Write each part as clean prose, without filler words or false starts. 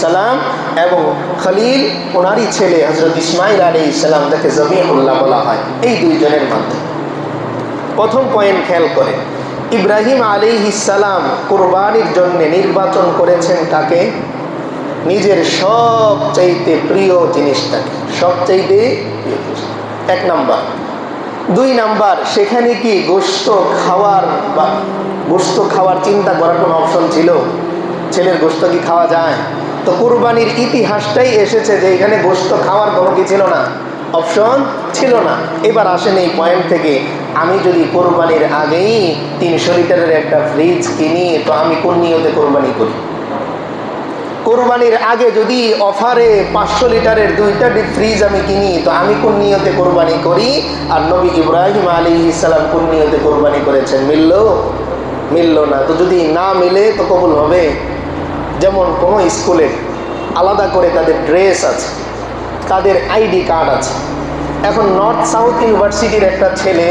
আলাইহিসসালাম এবং খলিল ওনারই ছেলে হযরত ইসমাঈল আলাইহিসসালাম, যাকে জবিহুল্লাহ বলা হয়, এই দুইজনের মাধ্যমে। প্রথম পয়েন্ট খেয়াল করেন, ইব্রাহিম আলাইহিসসালাম কুরবানির জন্য নির্বাচন করেছেন কাকে? নিজের সবচাইতে প্রিয় জিনিসটাকে, সবচাইতে প্রিয় জিনিস, এক নাম্বার। দুই নাম্বার, সেখানে কি গোশত খাওয়ার বা গোশত খাওয়ার চিন্তা করার কোনো অপশন ছিল? ছেলের গোশত কি খাওয়া যায়? তো কুরবানির ইতিহাসটাই এসেছে যে এখানে গোশত খাওয়ার কোনো কি ছিল না, অপশন ছিল না। এবার আসেন এই পয়েন্ট থেকে, আমি যদি কোরবানির আগেই 300 লিটারের একটা ফ্রিজ কিনি, তো আমি কোন নিয়তে কোরবানি করি? কোরবানির আগে যদি অফারে 500 লিটারের 2টা ডিপ ফ্রিজ আমি কিনি, তো আমি কোন নিয়তে কোরবানি করি? আর নবী ইব্রাহিম আলাইহিসসালাম কোন নিয়তে কোরবানি করেছেন? মিলল না। তো যদি না মিলে তো কবুল হবে? যেমন কোনো স্কুলে আলাদা করে তাদের ড্রেস আছে, তাদের আইডি কার্ড আছে। এখন নর্থ সাউথ ইউনিভার্সিটির একটা ছেলে,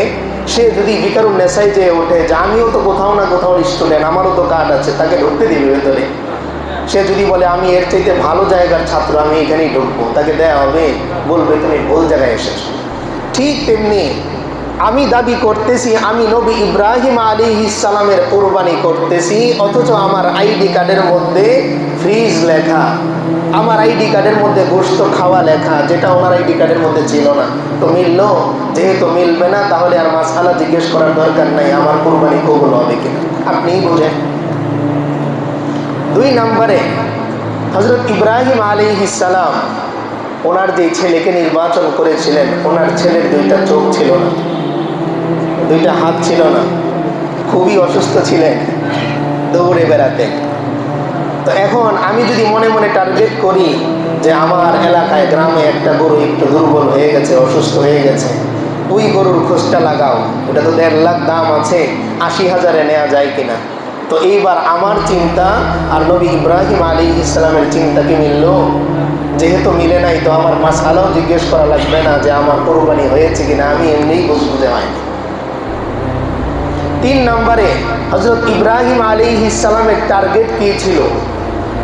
সে যদি বিকারুন নেশায় যেয়ে ওঠে যে আমিও তো কোথাও না কোথাও স্টুডেন্ট, আমারও তো কার্ড আছে, তাকে ঢুকতে দিবে ভেতরে? সে যদি বলে আমি এর চাইতে ভালো জায়গার ছাত্র, আমি এখানেই ঢুকবো, তাকে দেয়া হবে? বলবে তুমি ভুল জায়গায় এসেছো। ঠিক তেমনি আমি দাবি করতেছি আমি নবী ইব্রাহিম আলাইহিসসালামের কোরবানি করতেছি, অথচ আমার আইডি কার্ডের মধ্যে ফ্রিজ লেখা, আমার আইডি কার্ডের মধ্যে গোশত খাওয়া লেখা, যেটা ওনার আইডি কার্ডের মধ্যে ছিল না। তো মিললো? যেহেতু মিলবে না, তাহলে আর মাসআলা জিজ্ঞেস করার দরকার নাই, আমার কোরবানি কবুল হবে কিনা আপনিই বুঝেন। দুই নম্বরে, হযরত ইব্রাহিম আলাইহিসসালাম ওনার যে ছেলেকে নির্বাচন করেছিলেন, ওনার ছেলের 2টা চোখ ছিল না, 2টা হাত ছিল না, খুবই অসুস্থ ছিলেন, দৌড়ে বেড়াতেন। তো এখন আমি যদি মনে মনে টার্গেট করি যে আমার এলাকায় গ্রামে একটা গরু একটু দুর্বল হয়ে গেছে, অসুস্থ হয়ে গেছে, ওই গরুর খোঁজটা লাগাও, ওটা তো 1.5 লাখ দাম আছে, 80,000-এ নেওয়া যায় কিনা? তো এইবার আমার চিন্তা আর নবী ইব্রাহিম আলাইহিসসালামের চিন্তা কি মিলল? যেহেতু মিলে নাই, তো আমার মাসআলাও জিজ্ঞেস করা লাগবে না যে আমার কোরবানি হয়েছে কিনা, আমি এমনিই বুঝতে হয়নি। 3 নম্বরে, হযরত ইব্রাহিম আলাইহিসসালামের টার্গেট কি ছিল?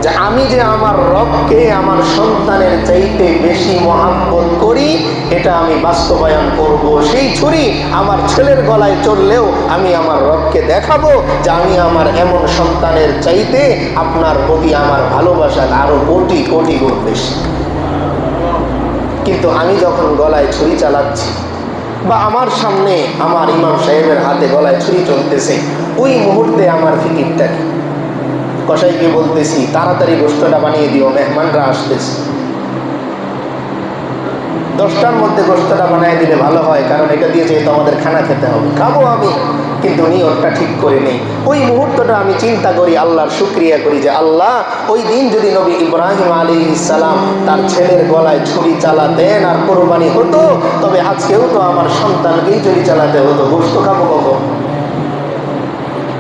যে আমি যে আমার রবকে আমার সন্তানের চাইতে বেশি মহাব্বত করি, এটা আমি বাস্তবায়ন করব। সেই ছুরি আমার ছেলের গলায় চললেও আমি আমার রবকে দেখাবো যে আমি আমার এমন সন্তানের চাইতে আপনার প্রতি আমার ভালোবাসা আরো কোটি কোটি গুণ বেশি। কিন্তু আমি যখন গলায় ছুরি চালাচ্ছি, বা আমার সামনে আমার ইমাম সাহেবের হাতে গলায় ছুরি চলতেছে, ওই মুহূর্তে আমার ফিকিরটা কি? কসাইকে বলতেছি তাড়াতাড়ি গোশতটা বানিয়ে দিও, মেহমানরা আসতেছে, 10টার মধ্যে গোশতটা বানিয়ে দিলে ভালো হয়, কারণ এটা দিয়ে যেহেতু আমাদের খানা খেতে হবে, খাবো আমি, কিন্তু নিয়তটা ঠিক করে নেই। ওই মুহূর্তটা আমি চিন্তা করি, আল্লাহর শুকরিয়া করি যে আল্লাহ, ওই দিন যদি নবী ইব্রাহিম আলাইহিসসালাম তার ছেলের গলায় ছুরি চালাতেন আর কোরবানি হতো, তবে আজকেও তো আমার সন্তানকেই ছুরি চালাতে হতো, গোশত খাবো কখন?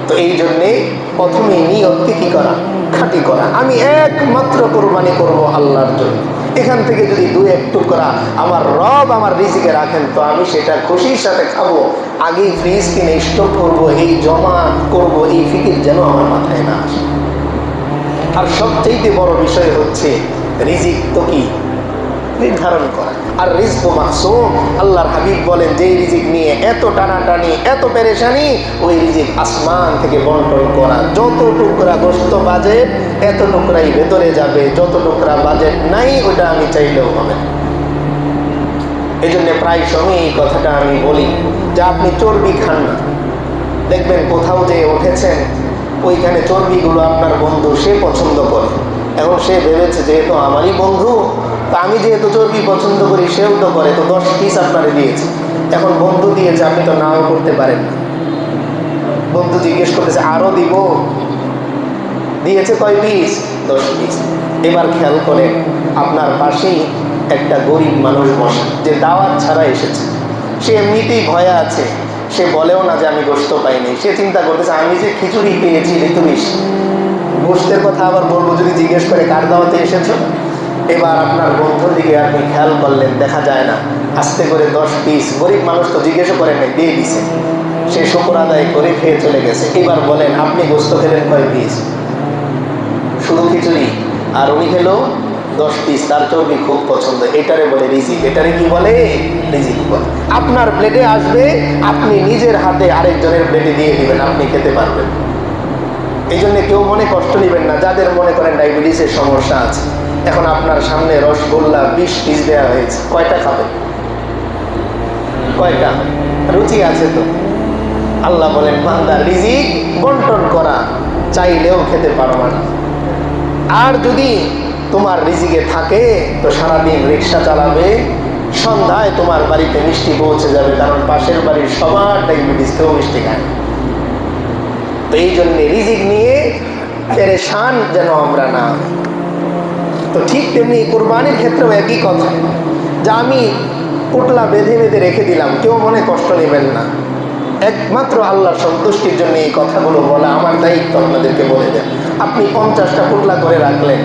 তো এই জন্যে প্রথমে নিয়তকে কি করা? খাঁটি করা। আমি একমাত্র কোরবানি করব আল্লাহর জন্য। এখান থেকে যদি 2-1 টুকরা আমার রব আমার রিজিকে রাখেন, তো আমি সেটা খুশির সাথে খাবো। আগেই ফ্রিজ কিনে স্টক করবো, এই জমা করব, এই ফিকির যেন আমার মাথায় না আসে। আর সবচেয়ে বড় বিষয় হচ্ছে রিজিক তো কি নির্ধারণ করা। আর রিজক মাকসুম, আল্লাহর হাবিব বলেন যে রিজিক নিয়ে এত টানাটানি, এত পেরেশানি, ওই রিজিক আসমান থেকে বন্টন করা। যত টুকরা গোশত বাজেট, এত টুকরাই ভেতরে যাবে, যত টুকরা বাজেট নাই, ওটা আমি চাইলেও হবে। এই জন্য প্রায় সময় এই কথাটা আমি বলি যে আপনি চর্বি খান না, দেখবেন কোথাও যে উঠেছেন, ওইখানে চর্বিগুলো আপনার বন্ধু সে পছন্দ করে। এখন সে ভেবেছে যেহেতু আমারই বন্ধু, তা আমি যেহেতু চর্বি পছন্দ করি, সেও তো করে, তো 10 পিস আপনারে দিয়েছে। এখন বন্ধু দিয়েছে, আপনি তো নাও করতে পারেন। বন্ধু জিজ্ঞেস করতেছে আরো দিব, দিয়েছে কয় পিস? 10 পিস। এবার খেয়াল করে আপনার পাশেই একটা গরিব মানুষ বসে, যে দাওয়াত ছাড়া এসেছে, সে এমনিতেই ভয়ে আছে, সে বলেও না যে আমি গোশত পাইনি, সে চিন্তা করতেছে আমি যে খিচুড়ি পেয়েছি ঋতু বেশি, গোশতের কথা আবার বলবো যদি জিজ্ঞেস করে কার দাওয়াতে এসেছো। এবার আপনার বন্ধুর দিকে আপনি খেয়াল করলেন, দেখা যায় না, আস্তে করে 10 পিস, গরিব মানুষ তো জিজ্ঞেস করেন নাই, দিয়ে দিছে, সে শুকর আদায় করে খেয়ে চলে গেছে। এবার বলেন আপনি গোশত খেলেন কয় পিস? শুধু খিচুড়ি? আর উনি খেলো 10 পিস, তার চর্বি খুব পছন্দ। এটারে বলে রিজিক। এটারে কি বলে? রিজিক বলে। আপনার প্লেটে আসবে, আপনি নিজের হাতে আরেকজনের প্লেটে দিয়ে দিবেন, আপনি খেতে পারবেন। এই জন্য কেউ মনে কষ্ট নেবেন না, যাদের মনে করেন ডায়াবেটিসের সমস্যা আছে। এখন আপনার সামনে রসগোল্লা 20 পিস দেওয়া হয়েছে, কয়টা খাবেন? কয়টা? রুচি আছে তো? আল্লাহ বলেন বান্দা রিজিক বন্টন করা চাইলেও খেতে পারবে না। আর যদি তোমার রিজিকে থাকে তো সারাদিন রিক্সা চালাবে, সন্ধ্যায় তোমার বাড়িতে মিষ্টি পৌঁছে যাবে, কারণ পাশের বাড়ির সবার ডায়াবেটিস, কেউ মিষ্টি খায়। তো এই জন্যে রিজিক নিয়ে পেরেশান যেন আমরা না। তো ঠিক তেমনি কুরবানির ক্ষেত্রেও একই কথা, যা আমি পুটলা বেঁধে বেঁধে রেখে দিলাম, কেউ মনে কষ্ট নেবেন না। একমাত্র আল্লাহর সন্তুষ্টির জন্য এই কথাগুলো বলা আমার দায়িত্ব, আপনাদেরকে বলে দেন। আপনি 50টা পুটলা করে রাখলেন,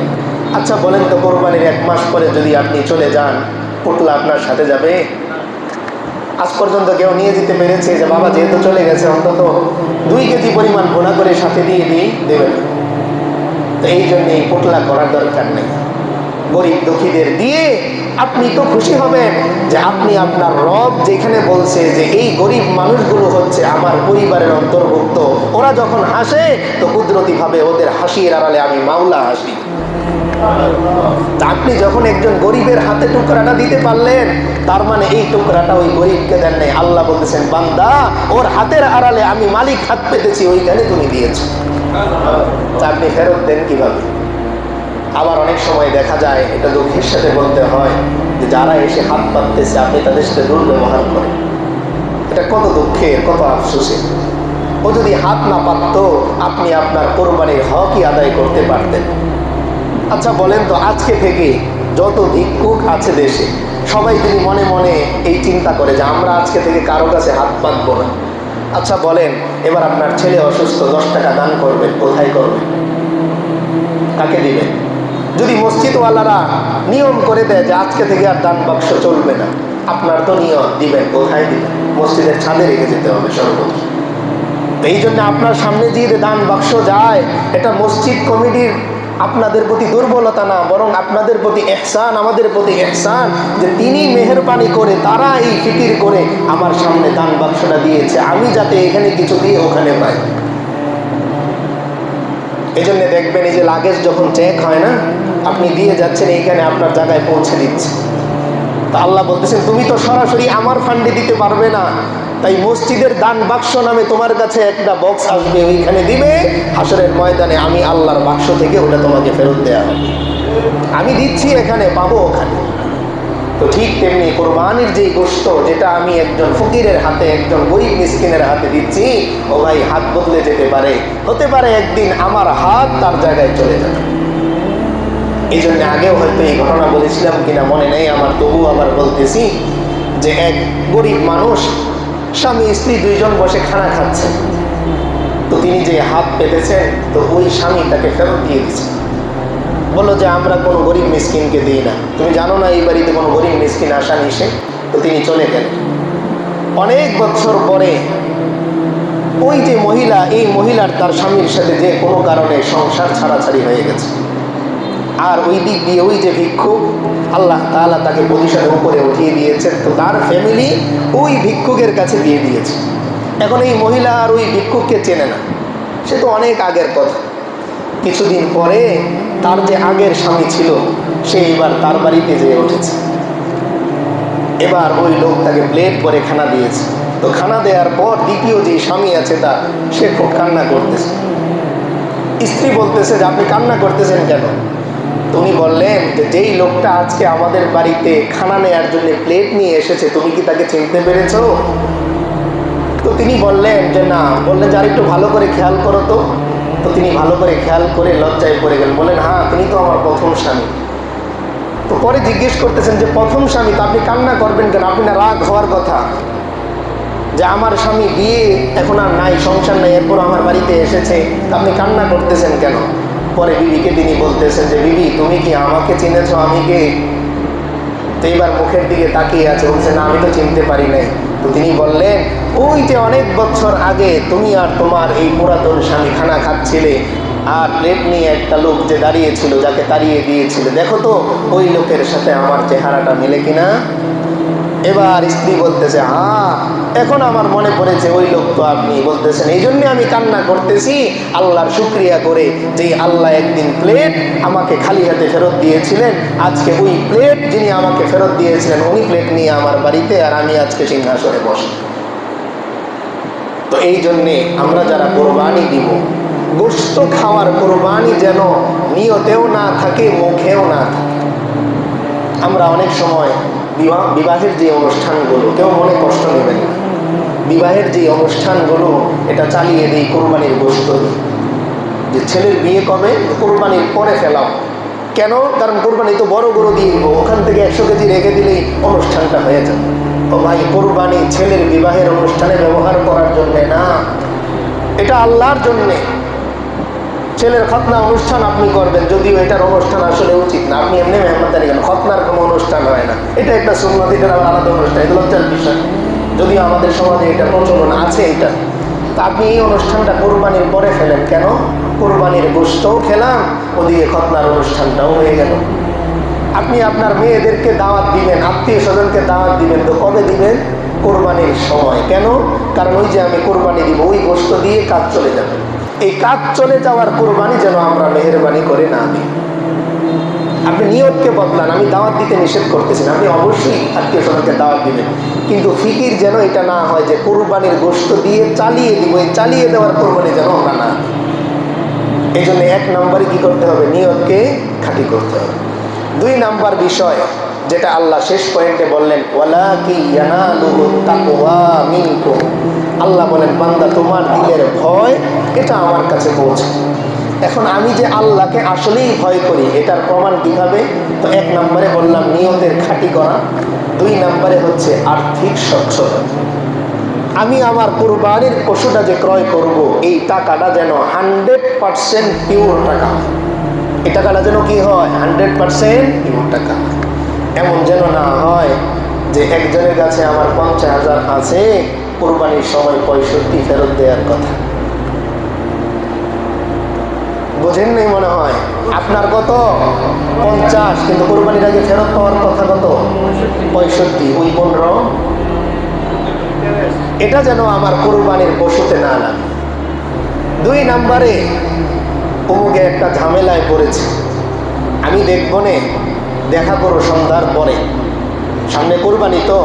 আচ্ছা বলেন তো কোরবানির 1 মাস পরে যদি আপনি চলে যান, পুটলা আপনার সাথে যাবে? আজ পর্যন্ত কেউ নিয়ে যেতে পেরেছে যে বাবা যেহেতু চলে গেছে অন্তত 2 কেজি পরিমাণ ভুনা করে সাথে দিয়ে দেবেন? তো এই জন্য এই পুটলা করার দরকার নেই। গরিব দুঃখীদের দিয়ে আপনি তো খুশি হবেন যে আপনি আপনার রব যেখানে বলছে যে এই গরিব মানুষগুলো হচ্ছে আমার পরিবারের অন্তর্ভুক্ত, ওরা যখন হাসে তো কুদরতি ভাবে ওদের হাসির আড়ালে আমি মাওলা হাসি। আপনি যখন একজন গরিবের হাতে টুকরাটা দিতে পারলেন, তার মানে এই টুকরাটা ওই গরিবকে দেন নাই। আল্লাহ বলতেছেন বান্দা ওর হাতের আড়ালে আমি মালিক হাত পেতেছি, ওইখানে তুমি দিয়েছো। আপনি ফেরত দেন কিভাবে? আবার অনেক সময় দেখা যায়, এটা দুঃখের সাথে বলতে হয়, যে যারা এসে হাত পাততেছে আপনি তাদের সাথে দুর্ব্যবহার করেন। এটা কত দুঃখের, কত আফসোসের। ও যদি হাত না পাততো আপনি আপনার কোরবানির হকই আদায় করতে পারতেন। আচ্ছা বলেন তো, আজকে থেকে যত ভিক্ষুক আছে দেশে সবাই যদি মনে মনে এই চিন্তা করে যে আমরা আজকে থেকে কারো কাছে হাত পাতবো না, আচ্ছা বলেন এবার আপনার ছেলে অসুস্থ, 10 টাকা দান করবেন, কোথায় করবেন? কাকে দিবেন? যদি মসজিদওয়ালারা নিয়ম করে দেয় যে আজকে থেকে আর দান বাক্স চলবে না, আপনার তো নিয়ম, দিবেন কোথায় দিবেন? মসজিদের ছাদে রেখে যেতে হবে সর্বদা। এই জন্য আপনার সামনে দিয়ে দান বাক্স যায়, এটা মসজিদ কমিটির আপনাদের প্রতি দুর্বলতা না, বরং আপনাদের প্রতি ইহসান, আমাদের প্রতি ইহসান, যে তিনি মেহেরবানি করে তারা এই ফিকির করে আমার সামনে দান বাক্সটা দিয়েছে, আমি যাতে এখানে কিছু দিয়ে ওখানে পাই। এই জন্য দেখবেন এই যে লাগেজ যখন চেক হয় না, আপনি দিয়ে যাচ্ছেন এইখানে আপনার জায়গায় পৌঁছে দিচ্ছে। তা আল্লাহ বলতেছেন তুমি তো সরাসরি আমার ফান্ডে দিতে পারবে না, তাই মসজিদের দান বাক্স নামে তোমার কাছে একটা বক্স আসবে, ওইখানে দিবে, হাসরের ময়দানে আমি আল্লাহর বাক্স থেকে ওটা তোমাকে ফেরত দেওয়া হবে। আমি দিচ্ছি এখানে, পাবো ওখানে। তো ঠিক তেমনি কোরবানির যেই গোশত, যেটা আমি একজন ফকিরের হাতে, একজন গরিব মিসকিনের হাতে দিচ্ছি, ও ভাই হাত বদলে যেতে পারে, হতে পারে একদিন আমার হাত তার জায়গায় চলে যাবে। এই জন্য আগেও হয়তো এই ঘটনা বলেছিলাম কিনা মনে নেই আমার, তবু আবার বলতেছি যে এক গরিব মানুষ, স্বামী স্ত্রী 2 জন বসে খানা খাচ্ছেন, তো তিনি যে হাত পেতেছেন তো ওই স্বামী তাকে ফেরত দিয়ে দিচ্ছে, বললো যে আমরা কোনো গরিব মিসকিনকে দিই না, তুমি জানো না এই বাড়িতে কোনো গরিব মিসকিন আসা নিষেধ। তো তিনি চলে গেলেন। অনেক বছর পরে ওই যে মহিলা, এই মহিলার তার স্বামীর সাথে যে কোনো কারণে সংসার ছাড়াছাড়ি হয়ে গেছে, আর ওই দিক দিয়ে ওই যে ভিক্ষুক, আল্লাহ তাআলা তাকে পজিশনের উপরে উঠিয়ে দিয়েছেন, তো তার ফ্যামিলি ওই ভিক্ষুকের কাছে দিয়ে দিয়েছে। এখন এই মহিলা আর ওই ভিক্ষুককে চেনে না, সে তো অনেক আগের কথা। কিছুদিন পরে তার যে আগের স্বামী ছিল সে এবার তার বাড়িতে যেয়ে উঠেছে। এবার ওই লোক তাকে প্লেট করে খানা দিয়েছে। তো খানা দেওয়ার পর দ্বিতীয় যে স্বামী আছে তার, সে খুব কান্না করতেছে। স্ত্রী বলতেছে যে আপনি কান্না করতেছেন কেন? তুমি বললেন যে যেই লোকটা আজকে আমাদের বাড়িতে খানা নেওয়ার জন্য প্লেট নিয়ে এসেছে, তুমি কি তাকে চিনতে পেরেছো? তো তিনি বললেন যে না। বললেন যে আর একটু ভালো করে খেয়াল করো তো। তো তিনি ভালো করে খেয়াল করে লজ্জায় পড়ে গেলেন, বললেন হ্যাঁ তিনি তো আমার প্রথম স্বামী। তো পরে জিজ্ঞেস করতেছেন যে প্রথম স্বামী, তো আপনি কান্না করবেন কেন? আপনি না রাগ হওয়ার কথা যে আমার স্বামী বিয়ে এখন আর নাই, সংসার নাই, এরপর আমার বাড়িতে এসেছে, আপনি কান্না করতেছেন কেন? পরে বিবিকে তিনি বলতেছেন যে বিবি তুমি কি আমাকে চিনেছো, আমি কে? তো এবার মুখের দিকে তাকিয়ে আছে, বলছে না আমি তো চিনতে পারি নাই। তো তিনি বললেন ওই যে অনেক বছর আগে তুমি আর তোমার এই পুরাতন স্বামী খানা খাচ্ছিলে, আর প্লেট নিয়ে একটা লোক যে দাঁড়িয়েছিল, যাকে তাড়িয়ে দিয়েছিল, দেখো তো ওই লোকের সাথে আমার চেহারাটা মিলে কিনা। এবার স্ত্রী বলতেছে, হ্যাঁ এখন আমার মনে পড়েছে ওই লোক তো আপনি। বলতেছেন, এই জন্য আমি কান্না করতেছি আল্লাহর শুকরিয়া করে, যে আল্লাহ একদিন প্লেট আমাকে খালি হাতে ফেরত দিয়েছিলেন, আজকে ওই প্লেট যিনি আমাকে ফেরত দিয়েছিলেন উনি প্লেট নিয়ে আমার বাড়িতে, আর আমি আজকে সিংহাসনে বসি। তো এই জন্যে আমরা যারা কোরবানি দিব, গোশত খাওয়ার কোরবানি যেন নিয়তেও না থাকে, মুখেও না থাকে। আমরা অনেক সময় বিবাহের যে অনুষ্ঠানগুলো, কেউ মনে কষ্ট নেবেন না, বিবাহের যে অনুষ্ঠানগুলো এটা চালিয়ে দিই কোরবানির গোশত দিয়ে, যে ছেলের বিয়ে কবে, কোরবানির পরে ফেলাও। কেন? কারণ কোরবানি তো বড় গরু দিয়ে দিব, ওখান থেকে 100 কেজি রেখে দিলেই অনুষ্ঠানটা হয়ে যাবে। ও ভাই, কোরবানি ছেলের বিবাহের অনুষ্ঠানে ব্যবহার করার জন্যে না, এটা আল্লাহর জন্যে। ছেলের খতনা অনুষ্ঠান আপনি করবেন, যদিও এটার অনুষ্ঠান আসলে উচিত না, আপনি এমনি মেহমানদারি করেন, খতনার কোনো অনুষ্ঠান হয় না, এটা একটা সুন্নত, এটার আবার আলাদা অনুষ্ঠান, এটা লজ্জার বিষয়। যদিও আমাদের সমাজে এটা প্রচলন আছে এটা, তা আপনি এই অনুষ্ঠানটা কোরবানির পরে ফেলেন কেন? কোরবানির গোশতও খেলাম, ওদিকে খতনার অনুষ্ঠানটাও হয়ে গেল। আপনি আপনার মেয়েদেরকে দাওয়াত দিবেন, আত্মীয় স্বজনকে দাওয়াত দিবেন, তো কবে দিবেন? কোরবানির সময়। কেন? কারণ ওই যে আমি কোরবানি দিব, ওই গোশত দিয়ে কাজ চলে যাবে। এই কাজ চলে যাওয়ার কোরবানি যেন আমরা মেহেরবানি করে না দিই। আপনি নিয়তকে বদলান, আমি দাওয়াত দিতে নিষেধ করতেছি না, আপনি অবশ্যই আত্মীয় স্বজনকে দাওয়াত দিবেন, কিন্তু ফিকির যেন এটা না হয় যে কোরবানির গোশত দিয়ে চালিয়ে দিব, এই চালিয়ে দেওয়ার কোরবানি যেন আমরা না দিই। এই জন্য 1 নম্বরে কি করতে হবে? নিয়তকে খাঁটি করতে হবে। 2 নম্বর বিষয় যেটা আল্লাহ শেষ পয়েন্টে বললেন, ওয়ালাকি ইয়ানালুহু তাকওয়া মিনকুম, আল্লাহ বলেন বান্দা তোমার দিলের ভয় এটা আমার কাছে পৌঁছে। এখন আমি যে আল্লাহকে আসলেই ভয় করি এটার প্রমাণ কিভাবে? তো 1 নম্বরে বললাম নিয়তের খাঁটি করা, 2 নম্বরে হচ্ছে আর্থিক সচ্ছলতা। আমি আমার কুরবানির পশুটা যে ক্রয় করব, এই টাকাটা যেন 100% পিওর টাকা, এই টাকাটা যেন কি হয়? 100% পিওর টাকা। এমন যেন না হয় যে একজনের কাছে আমার 50,000 আছে, কোরবানির সময় 65 ফেরত দেওয়ার কথা। বোঝেন নেই মনে হয়, আপনার কত 50, কিন্তু কোরবানির আগে ফেরত পাওয়ার কথা কত 65, ওই 15। এটা যেন আমার কোরবানির পশুতে না লাগে। 2 নম্বরে অমুকে একটা ঝামেলায় পড়েছে, আমি দেখবো নে, দেখা করো সন্ধ্যার পরে, সামনে কোরবানি তো,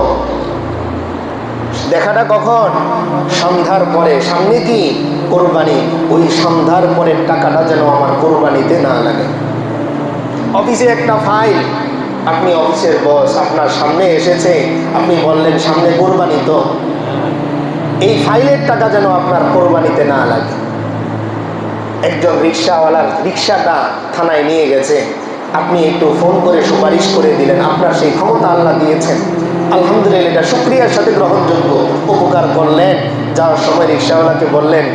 দেখাটা কখন? সন্ধ্যার পরে। সামনে কি? কোরবানি। ওই সন্ধ্যার পরের টাকাটা যেন আমার কোরবানিতে না লাগে। অফিসে একটা ফাইল, আপনি অফিসের বস, আপনার সামনে এসেছে, আপনি বললেন সামনে কোরবানি তো, এই ফাইলের টাকা যেন আপনার কোরবানিতে না লাগে। একজন রিক্সাওয়ালার রিক্সাটা থানায় নিয়ে গেছে, আপনি একটু ফোন করে সুপারিশ করে দিলেন, আপনার সেই ক্ষমতা আল্লাহ দিয়েছেন, আলহামদুলিল্লাহ, এটা শুকরিয়ার সাথে গ্রহণযোগ্য, উপকার করলেন। যাওয়ার সময় রিক্সাওয়ালাকে বললেন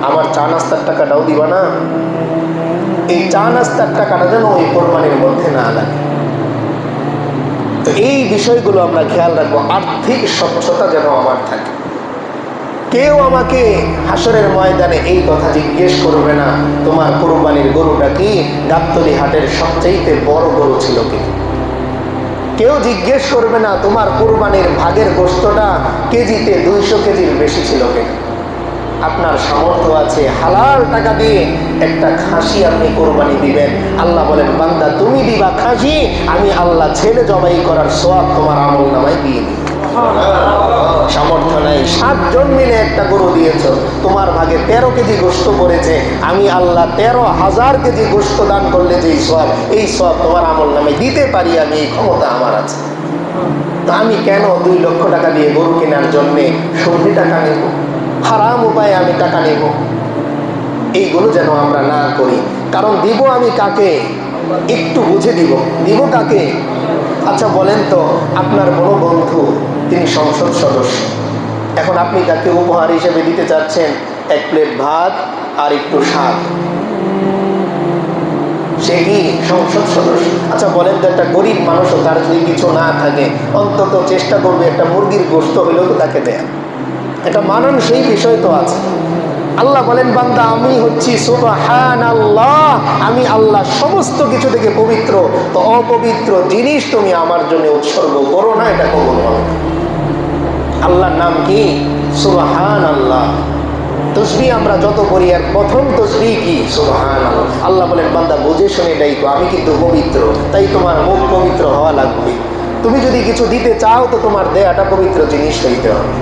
আমার চা নাস্তার টাকাটাও দিবা না, এই চা নাস্তার টাকাটা যেন ওই কোরবানির মধ্যে না লাগে। তো এই বিষয়গুলো আমরা খেয়াল রাখবো, আর্থিক স্বচ্ছতা যেন আমার থাকে। কেউ আমাকে হাসরের ময়দানে এই কথা জিজ্ঞেস করবে না তোমার কোরবানির গরুটা কি গাবতলী হাটের সবচেয়ে বড় গরু ছিল কি। কেউ জিজ্ঞেস করবে না তোমার কোরবানির ভাগের গোশতটা কেজিতে 200 কেজির বেশি ছিল কিনা। আপনার সামর্থ্য আছে, হালাল টাকা দিয়ে একটা খাসি আপনি কোরবানি দিবেন, আল্লাহ বলেন বান্দা তুমি দিবা খাসি, আমি আল্লাহ ছেলে জবাই করার সওয়াব তোমার আমলনামায় দিয়ে দিই। সামর্থ্য নাই, 7 জন মিলে একটা গরু দিয়েছ, তোমার ভাগে 13 কেজি গোশত পড়েছে, আমি আল্লাহ 13,000 কেজি গোশত দান করলে যেই সওয়াব, এই সওয়াব তোমার আমলনামায় দিতে পারি, আমি এই ক্ষমতা আমার আছে। তো আমি কেন 2 লক্ষ টাকা দিয়ে গরু কেনার জন্যে সন্ধি টাকা নেব, হারাম উপায়ে আমি টাকা নেব? এইগুলো যেন আমরা না করি। কারণ দিব আমি কাকে? একটু বুঝে দিব, দিব কাকে? আচ্ছা বলেন তো, আপনার বড় বন্ধু তিনি সংসদ সদস্য, এখন আপনি তাকে উপহার হিসেবে দিতে চাচ্ছেন 1 প্লেট ভাত আর একটু শাক, সে কি সংসদ সদস্য? আচ্ছা বলেন তো, একটা গরিব মানুষও তার যদি কিছু না থাকে অন্তত চেষ্টা করবে একটা মুরগির গোশত হইলেও তো তাকে দেয়, এটা মানান সেই বিষয় তো আছে। আল্লাহ বলেন বান্দা আমি হচ্ছি সুবহানাল্লাহ, আমি আল্লাহ সমস্ত কিছু থেকে পবিত্র, তো অপবিত্র জিনিস তুমি আমার জন্য উৎসর্গ করো না, এটা কবুল হবে না। আল্লাহর নাম কি? সুবহানাল্লাহ। তাসবিহ আমরা যত করি আর প্রথম তাসবিহ কি? সুবহানাল্লাহ। আল্লাহ বলেন বান্দা বুঝে শুনে ডাইকো, আমি কিন্তু পবিত্র, তাই তোমার মুখ পবিত্র হওয়া লাগবে। তুমি যদি কিছু দিতে চাও তো তোমার দেয়াটা পবিত্র জিনিস হইতে হবে।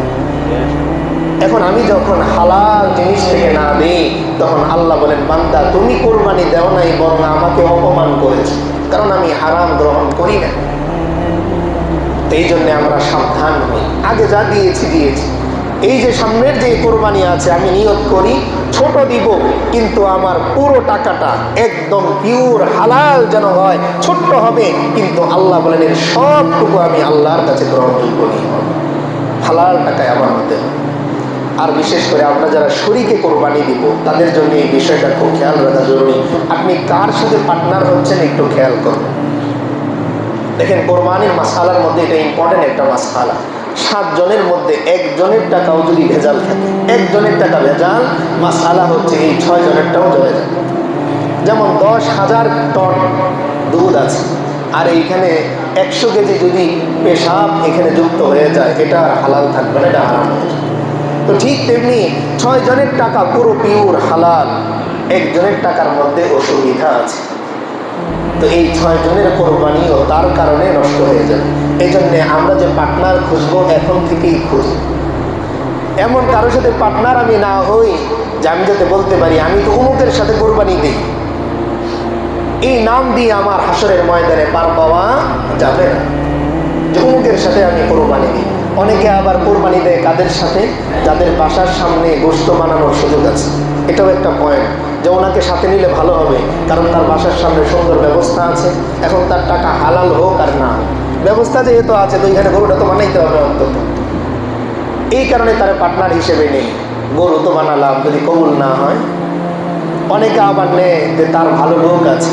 এখন আমি যখন হালাল জিনিস থেকে না দিই, তখন আল্লাহ বলেন বান্দা তুমি কোরবানি দেও নাই, বরং আমাকে অপমান করেছো, কারণ আমি হারাম গ্রহণ করি না। এই জন্য আমরা সাবধান হই, আগে যা দিয়েছি দিয়েছি। এই যে সামনের যে কোরবানি আছে, আমি নিয়ত করি ছোট দিব, কিন্তু আমার পুরো টাকাটা একদম পিওর হালাল যেন হয়। ছোট্ট হবে, কিন্তু আল্লাহ বলেন এর সবটুকু আমি আল্লাহর কাছে গ্রহণযোগ্য নিই, হালাল টাকায় আমার হতে হবে। আর বিশেষ করে আমরা যারা শরীকে কোরবানি দিব, তাদের জন্য এই বিষয়টা খুব খেয়াল রাখা জরুরি। আপনি কার সাথে পার্টনার হচ্ছেন একটু খেয়াল করুন। দেখেন কোরবানির মাসালার মধ্যে এটা ইম্পর্টেন্ট একটা মাসালা। 7 জনের মধ্যে একজনের টাকাও যদি ভেজাল থাকে, একজনের টাকা ভেজাল, মাসালা হচ্ছে এই 6 জনেরটাও চলে যাবে। যেমন 10,000 টন দুধ আছে, আর এইখানে 100 কেজি যদি পেশাব এখানে যুক্ত হয়ে যায়, এটা আর হালাল থাকবে না, এটা হারাম হয়ে যাবে। তো ঠিক তেমনি 6 জনের টাকা পুরো পিওর হালাল, একজনের টাকার মধ্যে অসুবিধা আছে, তো এই 6 জনের কোরবানিও তার কারণে নষ্ট হয়ে যাবে। এই জন্যে আমরা যে পার্টনার খুঁজবো এখন থেকেই খুঁজি। এমন কারোর সাথে পার্টনার আমি না হই যে আমি যাতে বলতে পারি আমি তো অমুকের সাথে কোরবানি দিই, এই নাম দিয়ে আমার হাসরের ময়দানে পার পাওয়া যাবে না যে অমুকের সাথে আমি কোরবানি দিই। অনেকে আবার কোরবানি দেয় কাদের সাথে? যাদের বাসার সামনে গোশত বানানোর সুযোগ আছে। এটাও একটা পয়েন্ট যে ওনাকে সাথে নিলে ভালো হবে, কারণ তার বাসার সামনে সুন্দর ব্যবস্থা আছে। এখন তার টাকা হালাল হোক আর না হোক, ব্যবস্থা যেহেতু আছে, তো এখানে গরুটা তো বানাইতে হবে অন্তত। এই কারণে তার পার্টনার হিসেবে নেই। গরু তো বানালাম, যদি কবুল না হয়। অনেকে আবার নেয় যে তার ভালো লোক আছে,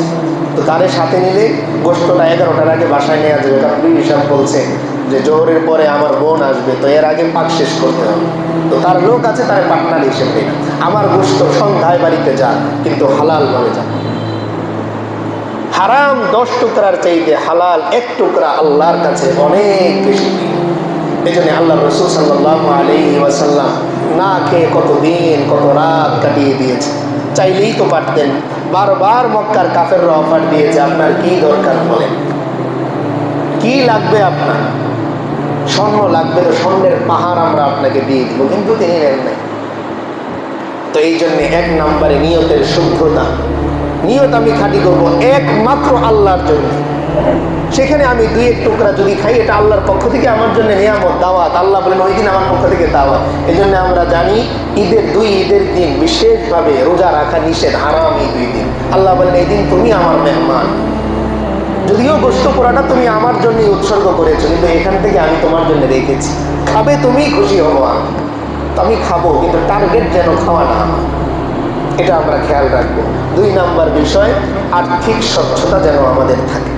তো তাদের সাথে নিলে গোশতটা 11টার আগে বাসায় নেওয়া যাবে, কারণ বিবি সাহেব বলছে যে জোহরের পরে আমার বোন আসবে, তো এর আগে পাক শেষ করতে হবে। তো তার লোক আছে, তার পার্টনার হিসেবে না। আমার গোশত সন্ধ্যায় বাড়িতে যান, কিন্তু হালাল ভাবে যান। হারাম 10 টুকরার চাইতে হালাল 1 টুকরা আল্লাহর কাছে অনেক বেশি। এই জন্য আল্লাহ রাসূল সাল্লাল্লাহু আলাইহি ওয়াসাল্লাম না খেয়ে কত দিন কত রাত কাটিয়ে দিয়েছে। চাইলেই তো পারতেন, বারবার মক্কার কাফেররা অফার দিয়েছে, আপনার কি দরকার বলেন, কি লাগবে আপনার? স্বর্ণ লাগবে, তো স্বর্ণের পাহাড় আমরা আপনাকে দিয়ে দিব, কিন্তু তিনি নেন নাই। তো এই জন্য 1 নম্বরে নিয়তের শুদ্ধতা। নিয়ত আমি খাঁটি করবো একমাত্র আল্লাহর জন্য। সেখানে আমি 2-1 টুকরা যদি খাই, এটা আল্লাহর পক্ষ থেকে আমার জন্য নিয়ামত, দাওয়াত। আল্লাহ বলেন ওই দিন আমার পক্ষ থেকে দাওয়াত। এই জন্য আমরা জানি ঈদের 2 ঈদের দিন বিশেষভাবে রোজা রাখা নিষেধ, হারাম এই 2 দিন। আল্লাহ বলেন এই দিন তুমি আমার মেহমান, যদিও গোশত পোড়াটা তুমি আমার জন্যই উৎসর্গ করেছো, কিন্তু এখান থেকে আমি তোমার জন্য রেখেছি, খাবে তুমি, খুশি হবো আমি, তো আমি খাবো, কিন্তু টার্গেট যেন খাওয়া না হয়, এটা আমরা খেয়াল রাখবো। 2 নম্বর বিষয়, আর্থিক স্বচ্ছতা যেন আমাদের থাকে।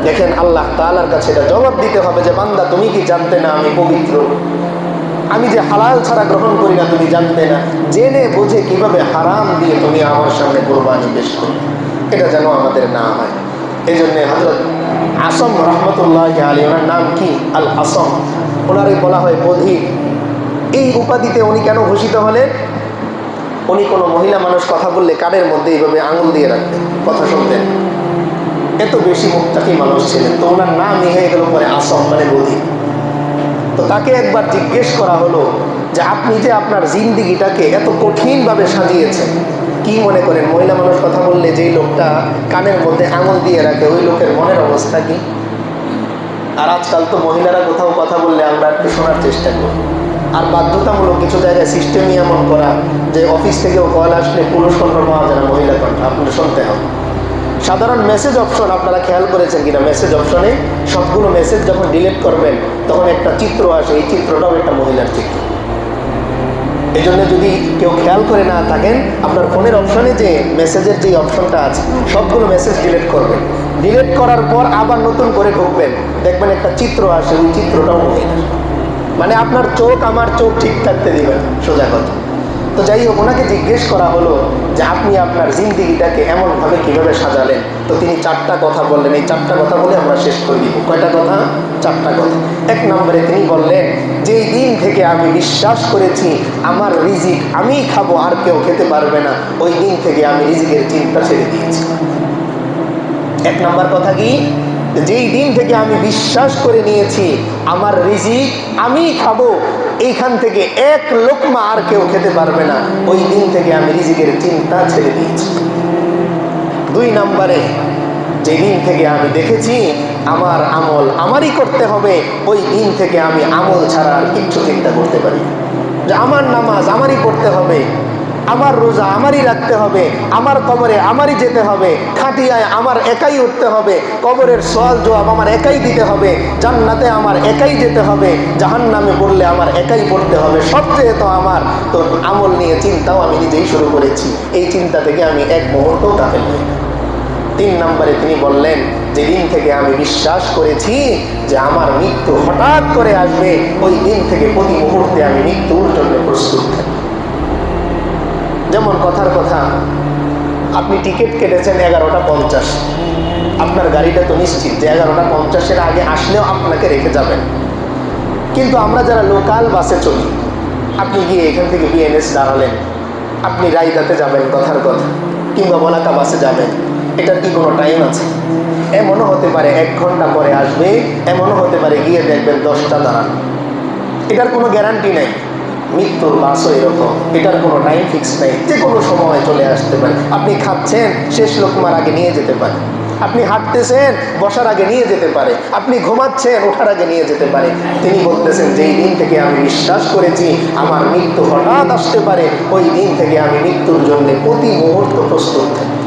দেখেন আল্লাহ তাআলার কাছে এটা জবাব দিতে হবে যে বান্দা তুমি কি জানতে না আমি পবিত্র? আমি যে হালাল ছাড়া গ্রহণ করি না, তুমি জানতে না? জেনে বুঝে কিভাবে হারাম দিয়ে তুমি আমার সামনে কোরবানি পেশ করো, এটা যেন আমাদের না হয়। এই জন্য হযরত আসম রহমতুল্লাহি আলাইহি, ওনার নাম কি? আল আসম, ওনারই বলা হয় বধির। এই উপাধিতে উনি কেন ভূষিত হলেন? উনি কোনো মহিলা মানুষ কথা বললে কানের মধ্যে এইভাবে আঙুল দিয়ে রাখতেন, কথা শুনতেন। এত বেশি মুত্তাকি মানুষ ছিলেন, তো ওনার নামই হয়ে গেল পরে আসম, মানে বধির। তো তাকে একবার জিজ্ঞেস করা হলো যে আপনি যে আপনার জিন্দিগিটাকে এত কঠিনভাবে সাজিয়েছেন, কি মনে করেন মহিলা মানুষ কথা বললে যেই লোকটা কানের মধ্যে আঙুল দিয়ে রাখে, ওই লোকের মনের অবস্থা কি? আর আজকাল তো মহিলারা কোথাও কথা বললে আমরা একটু শোনার চেষ্টা করি, আর বাধ্যতামূলক কিছু জায়গায় সিস্টেমই এমন করা যে অফিস থেকেও কল আসলে পুরুষ কণ্ঠ পাওয়া যায় না, মহিলা কণ্ঠ আপনাকে শুনতে হবে। সাধারণ মেসেজ অপশন আপনারা খেয়াল করেছেন কিনা? মেসেজ অপশনে সবগুলো মেসেজ যখন ডিলিট করবেন তখন একটা চিত্র আসে, এই চিত্রটাও একটা মহিলার চিত্র। এই জন্য যদি কেউ খেয়াল করে না থাকেন, আপনার ফোনের অপশনে যে মেসেজের যে অপশনটা আছে সবগুলো মেসেজ ডিলিট করবেন। ডিলিট করার পর আবার নতুন করে ঢুকবেন, দেখবেন একটা চিত্র আসে, ওই চিত্রটাও মহিলার। মানে আপনার চোখ আমার চোখ ঠিক থাকতে দিবেন, সোজা কথা। তো যাই হোক, ওনাকে জিজ্ঞেস করা হলো যে আপনি আপনার জিন্দিগিটাকে এমনভাবে কিভাবে সাজালেন। তো তিনি 4টা কথা বললেন। এই 4টা কথা বলে আমরা শেষ করে দিব। কয়টা কথা? 4টা কথা। 1 নম্বরে তিনি বললেন, যেই দিন থেকে আমি বিশ্বাস করেছি আমার রিজিক আমিই খাবো, আর কেউ খেতে পারবে না, ওই দিন থেকে আমি রিজিকের চিন্তা ছেড়ে দিয়েছি। 1 নম্বর কথা কি? যেই দিন থেকে আমি বিশ্বাস করে নিয়েছি আমার রিজিক আমিই খাবো, এইখান থেকে 1 লোকমা আর কেউ খেতে পারবে না, ওই দিন থেকে আমি রিজিকের চিন্তা ছেড়ে দিয়েছি। 2 নম্বরে, যেদিন থেকে আমি দেখেছি আমার আমল আমারই করতে হবে, ওই দিন থেকে আমি আমল ছাড়া আর কিচ্ছু চিন্তা করতে পারি। যে আমার নামাজ আমারই পড়তে হবে, আমার রোজা আমারই রাখতে হবে, আমার কবরে আমারই যেতে হবে, খাটিয়ায় আমার একাই উঠতে হবে, কবরের সওয়াল জবাব আমার একাই দিতে হবে, জান্নাতে আমার একাই যেতে হবে, জাহান্নামে পড়লে আমার একাই পড়তে হবে, সব যেহেতু আমার, তো আমল নিয়ে চিন্তাও আমি নিজেই শুরু করেছি। এই চিন্তা থেকে আমি 1 মুহূর্তও গাফেল হই। 3 নম্বরে তিনি বললেন, যেদিন থেকে আমি বিশ্বাস করেছি যে আমার মৃত্যু হঠাৎ করে আসবে, ওই দিন থেকে প্রতি মুহূর্তে আমি মৃত্যুর জন্য প্রস্তুত থাকি। যেমন কথার কথা, আপনি টিকিট কেটেছেন 11:50, আপনার গাড়িটা তো নিশ্চিত যে 11:50-এর আগে আসলেও আপনাকে রেখে যাবেন। কিন্তু আমরা যারা লোকাল বাসে চলি, আপনি গিয়ে এখান থেকে বিএনএস দাঁড়ালেন, আপনি রায়দাতে যাবেন কথার কথা, কিংবা বলাকা বাসে যাবেন, এটার কি কোনো টাইম আছে? এমনও হতে পারে 1 ঘন্টা পরে আসবে, এমনও হতে পারে গিয়ে দেখবেন 10টা দাঁড়ান। এটার কোনো গ্যারান্টি নেই। মৃত্যুর বাসও এরকম, এটার কোনো টাইম ফিক্স নেই, যে কোনো সময় চলে আসতে পারে। আপনি খাচ্ছেন, শেষ লোকমার আগে নিয়ে যেতে পারে। আপনি হাঁটতেছেন, বসার আগে নিয়ে যেতে পারে। আপনি ঘুমাচ্ছেন, ওঠার আগে নিয়ে যেতে পারে। তিনি বলতেছেন, যেই দিন থেকে আমি বিশ্বাস করেছি আমার মৃত্যু হঠাৎ আসতে পারে, ওই দিন থেকে আমি মৃত্যুর জন্য প্রতি মুহূর্ত প্রস্তুত থাকি।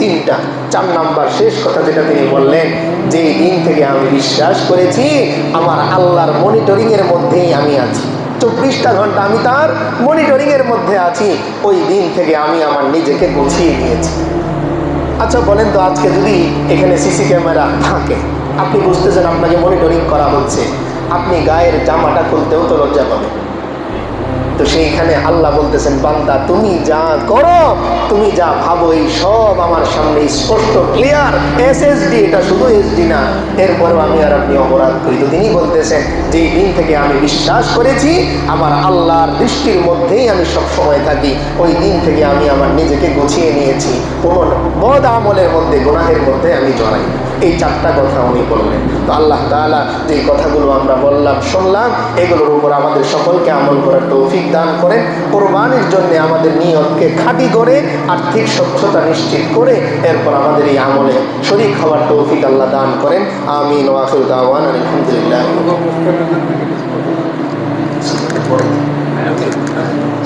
3টা। 4 নাম্বার শেষ কথা যেটা তিনি বললেন, যেই দিন থেকে আমি বিশ্বাস করেছি আমার আল্লাহর মনিটরিংয়ের মধ্যেই আমি আছি, 24টা ঘন্টা আমি তার মনিটরিংয়ের মধ্যে আছি, ওই দিন থেকে আমি আমার নিজেকে গুছিয়ে নিয়েছি। আচ্ছা বলেন তো, আজকে যদি এখানে সিসি ক্যামেরা থাকে, আপনি বুঝতেছেন আপনাকে মনিটরিং করা হচ্ছে, আপনি গায়ের জামাটা খুলতেও তো লজ্জা পাবেন। তো সেইখানে আল্লাহ বলতেছেন, বান্দা তুমি যা করো, তুমি যা ভাবো, এই সব আমার সামনে স্পষ্ট ক্লিয়ার SSD, এটা শুধু SD না, এরপরও আমি আর আপনি অপরাধ করি। তো তিনি বলতেছেন, যে দিন থেকে আমি বিশ্বাস করেছি আমার আল্লাহর দৃষ্টির মধ্যেই আমি সব সময় থাকি, ওই দিন থেকে আমি আমার নিজেকে গুছিয়ে নিয়েছি, কোনো বদ আমলের মধ্যে, গুনাহের মধ্যে আমি জড়াই। এই 4টা কথা উনি বললেন। তো আল্লাহ তাআলা যে কথাগুলো আমরা বললাম, শুনলাম, এগুলোর উপর আমাদের সকলকে আমল করার তৌফিক দান করেন। কোরবানির জন্য আমাদের নিয়তকে খাঁটি করে, আর্থিক স্বচ্ছতা নিশ্চিত করে, এরপর আমাদের এই আমলে শরীক হওয়ার তৌফিক আল্লাহ দান করেন। আমিন ওয়া আখিরু দাওয়ানা আলহামদুলিল্লাহ।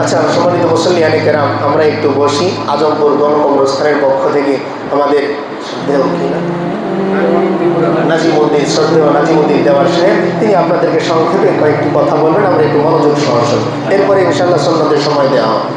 আচ্ছা, সম্মানিত মুসল্লিয়ানে কেরাম, আমরা একটু বসি। আজমপুর গণকবরস্থানের পক্ষ থেকে আমাদের নাজিমুদ্দিন, শ্রদ্ধেয় নাজিমুদ্দিন দেওয়ার সাহেব, তিনি আপনাদেরকে সংক্ষেপে কয়েকটি কথা বলবেন। আমরা একটু মনোযোগ সহকারে, এরপরে ইনশাআল্লাহ সুন্নতের সময় দেওয়া হবে।